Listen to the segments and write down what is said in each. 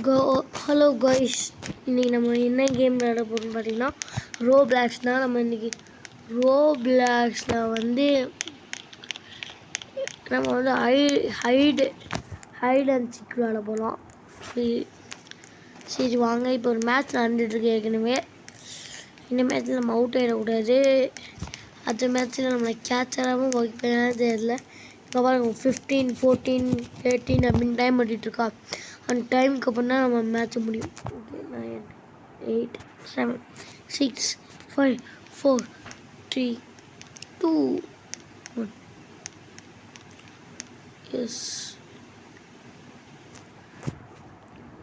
Go hello guys, இன்றைக்கி நம்ம என்ன கேம் விளையாட போகிறோம்னு பார்த்தீங்கன்னா ரோப்ளாக்ஸ் தான். நம்ம இன்றைக்கி ரோப்ளாக்ஸில் நம்ம ஹைட் அண்ட் சீக் விளையாட போகிறோம். சரி வாங்க, இப்போ ஒரு மேட்ச் நடந்துகிட்ருக்கு. ஏற்கனவே இந்த மேட்ச்சில் நம்ம அவுட் ஆகிடக்கூடாது. அடுத்த மேட்ச்சில் நம்மளை கேட்சராகவும் வைப்பேன்னு தெரியல. இப்போ பாருங்க 15, 14, 18 அப்படின்னு டைம் பண்ணிகிட்ருக்கா. அந்த டைமுக்கு அப்புறம் தான் நம்ம மேட்ச் முடியும். ஓகே, 9, 8, 7, 6, 5, 4, 3, 2, 1. எஸ்,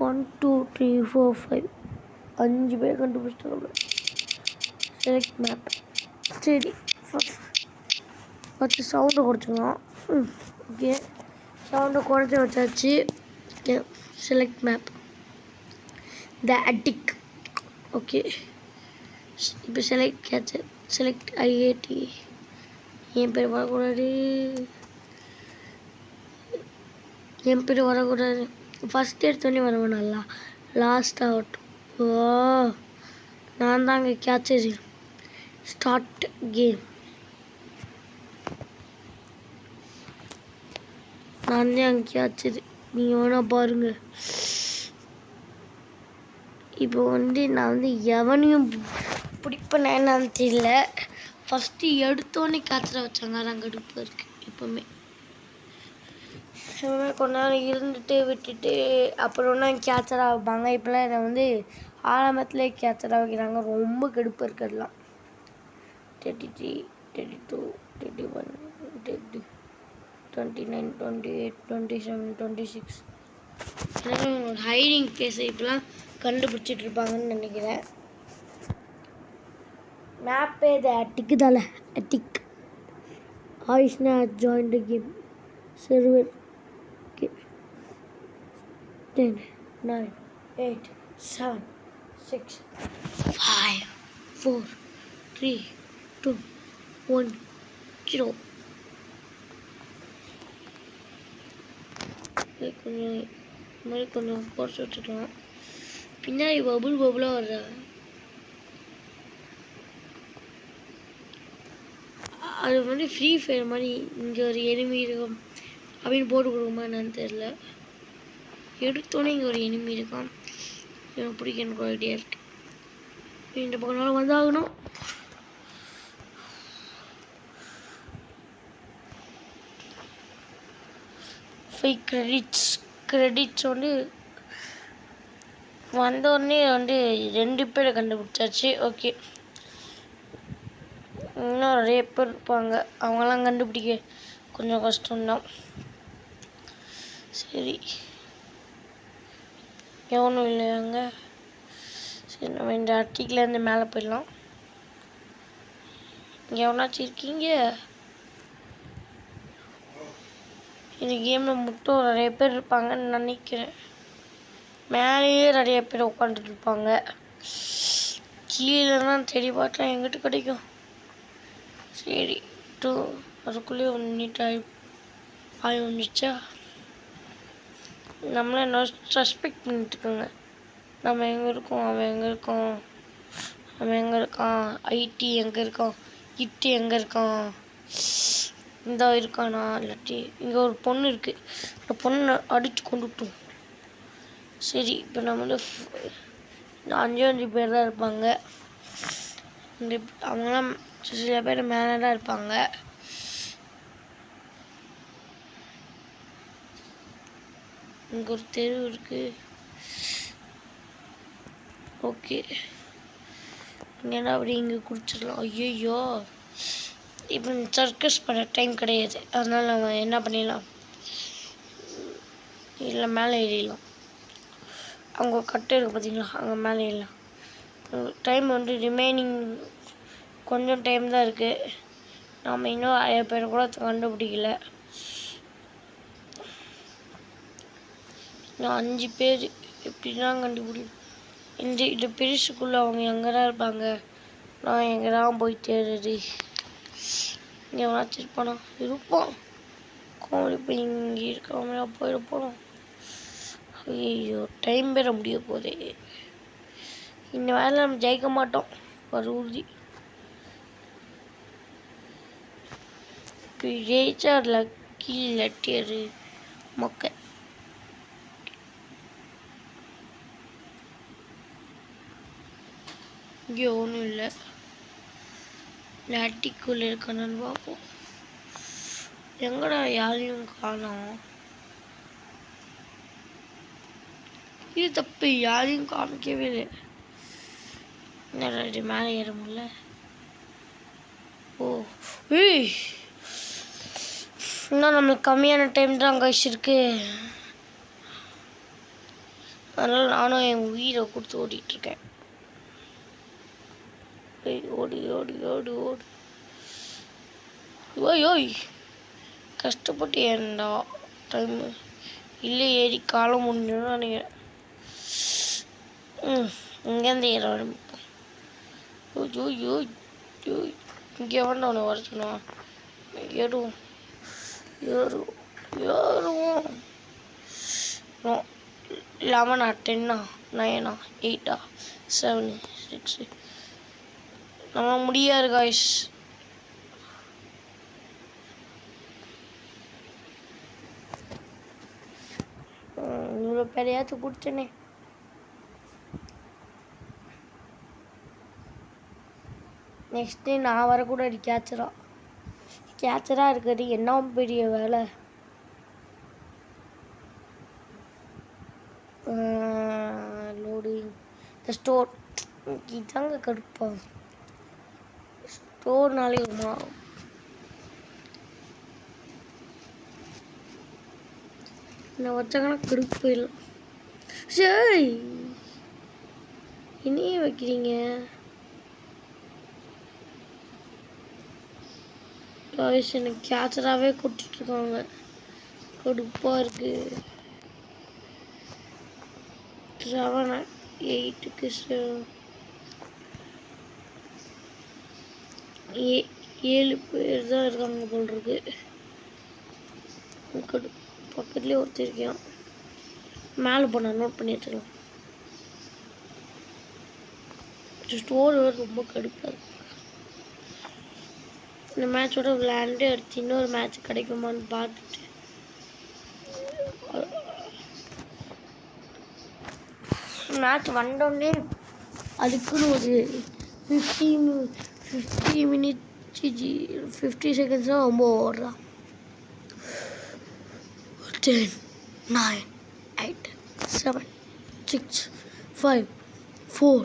1, 2, 3, 4, 5. 5 பேர் கண்டுபிடிச்சிட்டாங்க. Select map. சரி, ஃபஸ்ட்டு சவுண்டை குறைச்சிக்கலாம். ஓகே, சவுண்டை குறைச்சி வச்சாச்சு. செலக்ட் மேப், த அட்டிக். ஓகே, இப்போ செலக்ட் கேட்சர், செலக்ட் ஐஏடி. என் பேர் வரக்கூடாது, என் பேர் வரக்கூடாது. ஃபஸ்ட் எடுத்தோடனே வரவேன், நல்லா லாஸ்ட் ஆகட்டும். ஓ, நான் தான் அங்கே கேட்சர். Start game. நான் தான் அங்கே கேட்சர், நீங்கள் வேணால் பாருங்கள். இப்போ நான் எவனையும் பிடிப்பேன் என்னன்னு தெரியல. ஃபஸ்ட்டு எடுத்தோடனே கேட்சரை வச்சாங்க, அதான் கடுப்பு இருக்குது. எப்போவுமே கொஞ்ச நேரம் இருந்துட்டு விட்டுட்டு அப்புறம் தான் கேட்சராக வைப்பாங்க. இப்போலாம் என்னை ஆரம்பத்துலேயே கேட்சராக வைக்கிறாங்க. ரொம்ப கடுப்பு இருக்கிறதுலாம். 33, 32, 31, 29, 28, 27, 26. ஹைடிங் பிளேஸை இப்போலாம் கண்டுபிடிச்சிட்டு இருப்பாங்கன்னு நினைக்கிறேன். மேப்பே இது அட்டிக்கு தால அட்டிக். ஆயிஷ்னா join the game server. Okay, 10, 9, 8, 7, 6, 5, 4, 3, 2, 1, 0. கொஞ்சம் குறைச்சி வச்சுக்கலாம். பின்னாடி பபுளாக வருதா? அது ஃப்ரீ ஃபயர் மாதிரி இங்கே ஒரு எனிமி இருக்கும் அப்படின்னு போட்டு கொடுக்குமா என்னன்னு தெரில. எடுத்தோன்னே இங்கே ஒரு எனிமி இருக்கான். எனக்கு பிடிக்க எனக்கு ஒரு ஐடியா இருக்குது. இந்த பக்கம் வந்தாகணும். ஃபைவ் கிரெடிட்ஸ் வந்தோடனே 2 பேரை கண்டுபிடிச்சாச்சு. ஓகே, இன்னும் நிறைய பேர் இருப்பாங்க. அவங்களாம் கண்டுபிடிக்க கொஞ்சம் கஷ்டம்தான். சரி, எவனும் இல்லையாங்க. சரி, நம்ம இந்த அட்டிக்கிலேருந்து மேலே போயிடலாம். எவனாச்சும் இருக்கீங்க? இந்த கேமில் மட்டும் நிறைய பேர் இருப்பாங்கன்னு நினைக்கிறேன். மேலேயே நிறைய பேர் உட்காந்துட்டு இருப்பாங்க. கீழே தான் தேடி பார்த்தா எங்கிட்ட கிடைக்கும். சரி, அதுக்குள்ளேயே நீட்டாக ஆகி வந்துச்சா. நம்மளை என்ன சஸ்பெக்ட் பண்ணிட்டுருக்காங்க. நம்ம எங்கே இருக்கோம், அவன் எங்கே இருக்கான், அவன் எங்கே இருக்கான், ஐடி எங்கே இருக்கான், இட்டி எங்கே இருக்கான், இந்த இருக்கானா, இல்லாட்டி இங்கே ஒரு பொண்ணு இருக்குது. அந்த பொண்ணை அடித்து கொண்டுட்டோம். சரி, இப்போ நம்ம 5 பேர் தான் இருப்பாங்க. அவங்களாம் சில பேர் மேலே தான் இருப்பாங்க. இங்கே ஒரு தெரு இருக்குது. ஓகே, இங்கேனா அப்படி இங்கே குடிச்சிடலாம். ஐயோ, இப்போ சர்க்கஸ் பண்ண டைம் கிடையாது. அதனால் நம்ம என்ன பண்ணிடலாம், இல்லை மேலே ஏறிடலாம். அங்கே ஒரு கட்டு இருக்குது பார்த்தீங்களா, அங்கே மேலே ஏறலாம். டைம் ரிமைனிங் கொஞ்சம் டைம் தான் இருக்குது. நாம் இன்னும் நிறைய பேர் கூட கண்டுபிடிக்கல. இன்னும் 5 பேர் எப்படி தான் கண்டுபிடிக்கும். இந்த பெருசுக்குள்ளே அவங்க எங்கே தான் இருப்பாங்க. நான் எங்கே தான் போய் தேடுறது. இங்கே வச்சுருப்பானா இருப்போம். கோழி போய் இங்கே இருக்காமலாம் போயிட போகிறோம். ஐயோ டைம் வேற முடிய போதே. இந்த வேலை நம்ம ஜெயிக்க மாட்டோம் ஒரு உறுதி. இப்போ ஜெயிச்சா லக்கி லட்டியரு மொக்கை. இங்கே ஒன்றும் இல்லை. லாட்டிக்குள்ளே இருக்கணும்னு பார்ப்போம். எங்கடா யாரையும் காணோம். இது தப்பு, யாரையும் காமிக்கவே இல்லை. என்னடா மேலே ஏற முடியல. ஓ ஏய், இன்னும் நம்மளுக்கு கம்மியான டைம் தான் அங்கே இருக்கு. அதனால் நானும் என் உயிரை கொடுத்து ஓடிட்டுருக்கேன். ஓடி ஓடி ஓடி ஓடி. ஓய் ஓய், கஷ்டப்பட்டு ஏன்டா டைம் இல்லை ஏறி காலம் முடிஞ்சோன்னு நினைக்கிறேன். இங்கேருந்து ஏற ஆரம்பிப்போம். ஓ யோ யோ, இங்கே வேண்டாம் உன்னை வர சொன்னான். ஏறுவோம் ஏறுவோம் ஏறுவோம். 11 10 9 8 7 6. நம்ம முடியாது காய்ஸ். இவ்வளோ பெரியாச்சும் பிடிச்சனே. நெக்ஸ்ட்டு நான் வரக்கூடாது கேச்சராக இருக்கிறது என்ன பெரிய வேலை. லோடிங் த ஸ்டோர். இதாங்க கடுப்பா. ஸ்டோர்னாலே வருமா. நான் வச்சாங்கன்னா கடுப்பு இல்லை. சரி இனியே வைக்கிறீங்க. எனக்கு கேச்சராகவே கொடுத்துட்ருக்காங்க. கடுப்பாக இருக்குது. 7 8க்கு 7 பேர் தான் இருக்காங்க போல் இருக்கு. பக்கத்துலேயே ஒருத்தர் இருக்கான். மேலே போனால் நோட் பண்ணி வச்சுக்கலாம். ஸ்டோர் ரொம்ப கடுப்பாக இருக்கு. இந்த மேட்சோட விளையாண்டு அடுத்து இன்னொரு மேட்ச் கிடைக்குமான்னு பார்த்துட்டு மேட்ச் வந்தோடனே அதுக்குன்னு ஒரு 50 மினிட்ஸ் 50 செகண்ட்ஸ் தான் ரொம்ப ஓடுறான். 10 9 8 7 6 5 4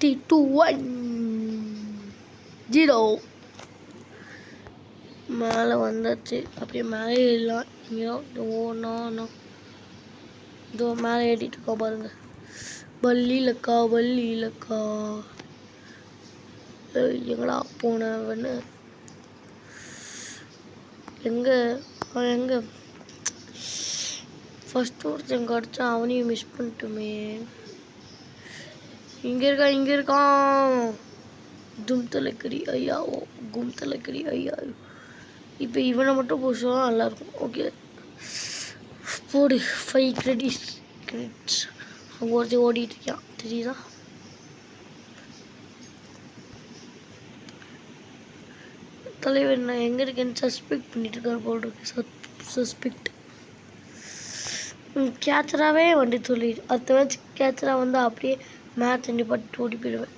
3 2 1 0. மேலே வந்தாச்சு. அப்படியே மேலே ஏறலாம். இங்கே இதோ மேலே ஏறிட்டு இருக்கா பாருங்க. பல்லி இலக்கா எங்கடா போனவன்னு. எங்கே ஃபஸ்ட்டு ஒருத்தன் கிடச்சான். அவனையும் மிஸ் பண்ணிட்டோமே. இங்கே இருக்கான். கும் தலைக்கறி ஐயா. இப்போ இவனை மட்டும் போச்சா நல்லாயிருக்கும். ஓகே போடு. 5 கிரெடிட்ஸ். அங்கே ஒருத்தர் ஓடிட்டு இருக்கான் தெரியுதா. தலைவர் நான் எங்கே இருக்கேன்னு சஸ்பெக்ட் பண்ணிட்டு இருக்காரு போல் இருக்கு. சஸ்பெக்ட் கேச்சராகவே வண்டி சொல்லிடு. அடுத்த மேட்ச் கேச்சராக வந்து அப்படியே மேட்ச் நிப்பாட்டு ஓடி போயிடுவேன்.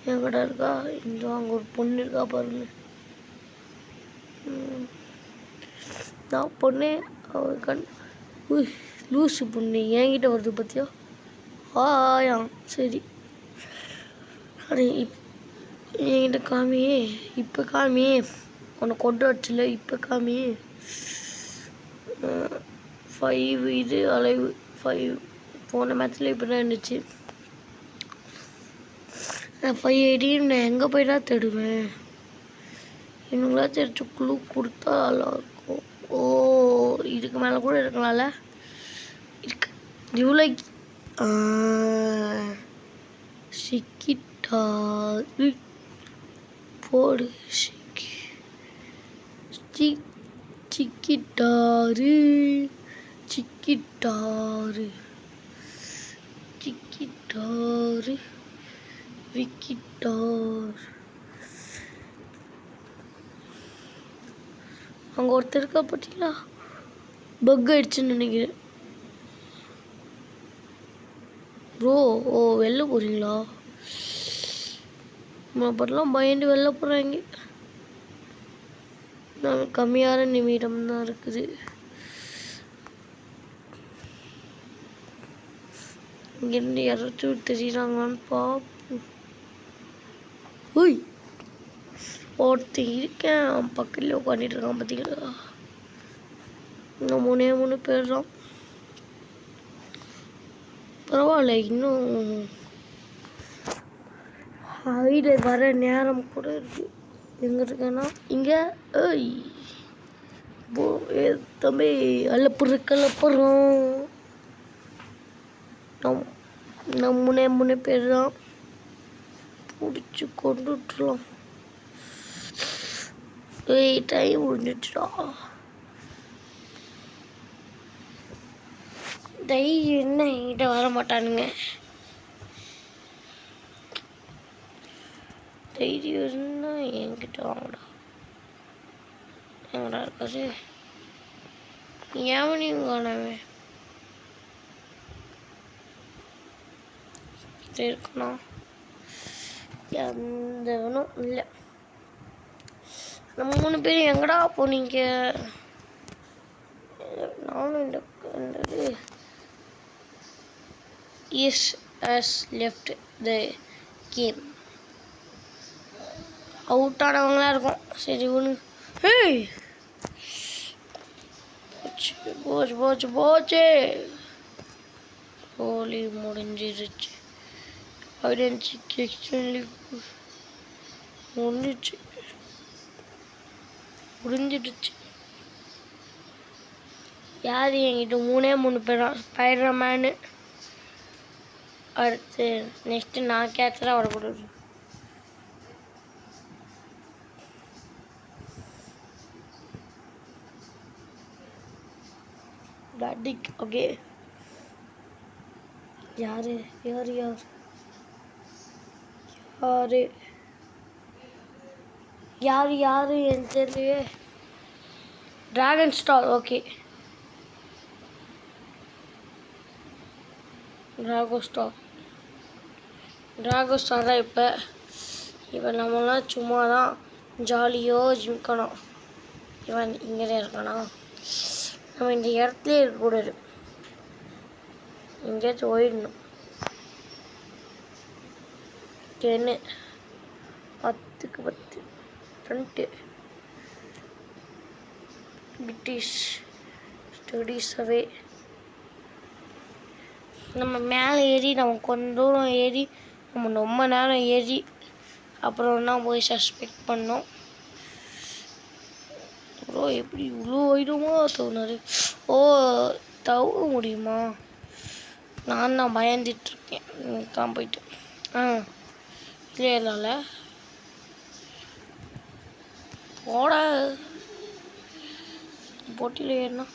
என் கடை இருக்கா இந்த அங்கே ஒரு பொண்ணு இருக்கா பாருங்க. நான் பொண்ணு அவன் லூசு பொண்ணு என்கிட்ட வருது பார்த்தியா. ஆயா சரி அடே என்கிட்ட காமியே. இப்போ காமியே. உன்னை கொண்டு வச்சுல இப்போ காமியே. 5 இது அலைவு 5 போன மேட்ச்சில் இப்படி தான் இருந்துச்சு. 580 நான் எங்கே போய் தான் தேடுவேன். இவங்களாம் தெரிச்சு குழு கொடுத்தா நல்லாயிருக்கும். ஓ இதுக்கு மேலே கூட இருக்கலாம்ல. இருக்கு இவ்வளோ சிக்கிட்டாரு போடு. சிக்கிட்டாரு சிக்கிட்டாரு சிக்கிட்டாரு விக்கிட்டார். அங்கே ஒருத்தர் இருக்கா பார்த்தீங்களா, பக் ஆயிடுச்சுன்னு நினைக்கிறேன். ப்ரோ ஓ வெளில போகிறீங்களா? அப்பெல்லாம் பயந்து வெளில போகிறாங்க. நான் கம்மியான நிமிடம் தான் இருக்குது. இங்கேருந்து யாராச்சும் தெரியுறாங்களான்னு பார்ப்போம். ஓய் ஒருத்தன் இருக்கேன், அவன் பக்கத்தில் உட்காந்துட்டு இருக்கான் பார்த்தீங்களா. இன்னும் 3 பேர் தான். பரவாயில்ல, இன்னும் ஹைடு வர நேரம் கூட இருக்கு. எங்கே இருக்கேன்னா இங்கே. ஏய் தம்பி அலப்புறோம். நம்ம 3 பேர் தான். பிடிச்சி கொண்டு விட்டுலாம். ஏய் டைம் முடிஞ்சிடுச்சுடா. தைரியம் என்ன என்கிட்ட வர மாட்டானுங்க. தைரியம் என்ன என்கிட்ட வாங்கடா. எங்கடா இருக்காரு? எவனையும் காணவே இருக்கணும். எந்தவனும் இல்லை. நம்ம 3 பேரும் எங்கடா போனீங்க? நானும் இந்த has left the game. Out ஆனவங்களா இருக்கும். சரி ஒன்று. ஹேய் போச்சு ஹோலி முடிஞ்சிருச்சு. முடிஞ்சிடுச்சு. யார் என்கிட்ட 3 பேர் தான். ஸ்பைடர்மேனு. அடுத்து நெக்ஸ்ட்டு நான் கேட்சராக வரக்கூடாது. Dodig okay. யார் எனக்கு தெரியலையே. Dragon star okay. டிராகோஸ்டார் தான் இப்போ நம்மளாம் சும்மா தான் ஜாலியாக இருக்கணும். இவன் இங்கே தான் இருக்கானா? நம்ம இந்த இடத்துலேயே இருக்கக்கூடாது, எங்கேயாச்சும் போயிடணும். 10 10க்கு 10 ஃப்ரண்ட்டு பிரிட்டிஷ் ஸ்டடீஸ் அவே. நம்ம மேலே ஏறி நம்ம கொஞ்ச தூரம் ஏறி நம்ம ரொம்ப நேரம் ஏறி அப்புறம் தான் போய் சஸ்பெக்ட் பண்ணோம். அப்புறம் எப்படி இவ்வளோ ஆயிடுமா தோணுது. ஓ தவ முடியுமா? நான் தான் பயந்துட்டுருக்கேன். தான் போயிட்டு இல்லைல போட போட்டியில் ஏறினா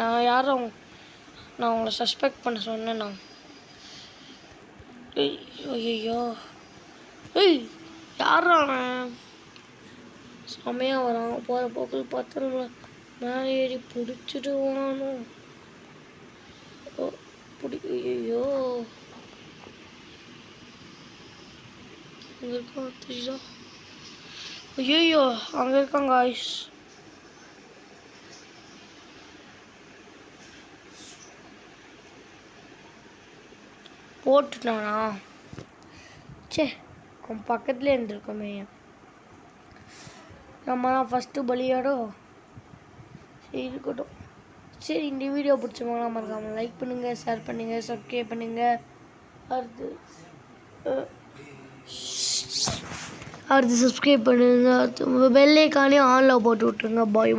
நான் யாரும் நான் உங்களை சஸ்பெக்ட் பண்ண சொன்னேன். நான் ஐயோ ஏய் யாரா செம்மையாக வரான். போகிற போக்கில் பார்த்தா மேலே ஏறி பிடிச்சிட்டு போனானும். ஐயோ அங்கே இருக்கான் தெரியுதா? ஐயோ அங்கே இருக்காங்க காய்ஸ். போட்டுட்டானா? சே அவன் பக்கத்துலேயே இருந்திருக்கோமே. நம்ம தான் ஃபஸ்ட்டு பலியாடோ. சரி இருக்கட்டும். சரி இந்த வீடியோ பிடிச்சவங்களா மறக்காமல் லைக் பண்ணுங்கள், ஷேர் பண்ணுங்கள், சப்ஸ்கிரைப் பண்ணுங்கள். அடுத்து சப்ஸ்கிரைப் பண்ணுங்கள். பெல் ஐக்கானே ஆனில் போட்டு விட்ருங்க. பாய்.